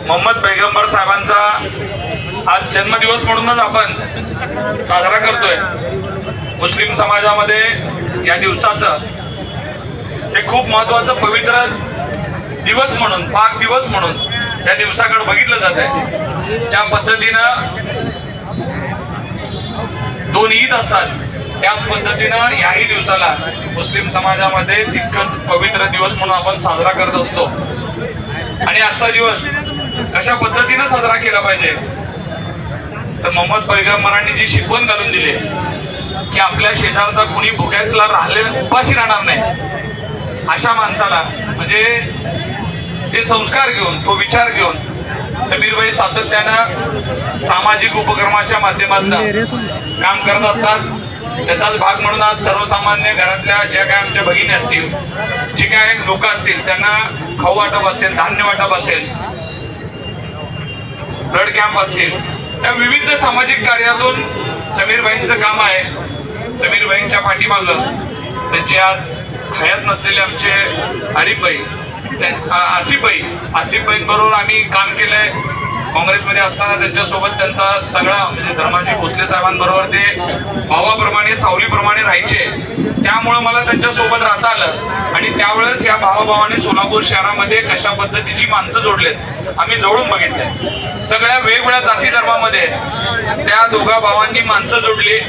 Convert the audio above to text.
मोहम्मद पैगंबर साहेबांचा आज जन्मदिवस म्हणूनच आपण साजरा करतोय। मुस्लिम समाजामध्ये या दिवसाचं हे खूप महत्त्वाचं पवित्र दिवस म्हणून, पाक दिवस म्हणून या दिवसाकडे बघितलं जात आहे। ज्या पद्धतीनं दोन ईद असतात त्याच पद्धतीनं याही दिवसाला मुस्लिम समाजामध्ये तितकंच पवित्र दिवस म्हणून आपण साजरा करत असतो। आणि आजचा दिवस कशा पद्धतीनं साजरा केला पाहिजे तर मोहम्मद पैगंबरांनी जी शिकवण घालून दिली की आपल्या शेजारचा कुणी भुक्यासला उपाशी राहणार नाही, अशा माणसाला म्हणजे ते संस्कार घेऊन, तो विचार घेऊन समीरभाई सातत्यानं सामाजिक उपक्रमाच्या माध्यमातून काम करत असतात। त्याचाच भाग म्हणून आज सर्वसामान्य घरातल्या ज्या काय आमच्या भगिनी असतील, जे काय लोक असतील, त्यांना खाऊ वाटप असेल, धान्य वाटप असेल, ब्लड कॅम्प असतील, या विविध सामाजिक कार्यातून समीरभाईंचं काम आहे। समीरभाईंच्या पाठीमागं त्यांचे आज हयात नसलेले आमचे आरिफभाई, आसिफभाईंबरोबर आम्ही काम केलंय। काँग्रेसमध्ये असताना त्यांच्यासोबत त्यांचा सगळा म्हणजे धर्माजी भोसले साहेबांबरोबर ते भावाप्रमाणे, सावलीप्रमाणे राहायचे, त्यामुळं मला त्यांच्यासोबत राहता आलं। आणि त्यावेळेस या भावाभावाने सोलापूर शहरामध्ये कशा पद्धतीची माणसं जोडलेत आम्ही जवळून बघितले। सगळ्या वेगवेगळ्या जाती धर्मामध्ये त्या दोघा भावांनी माणसं जोडली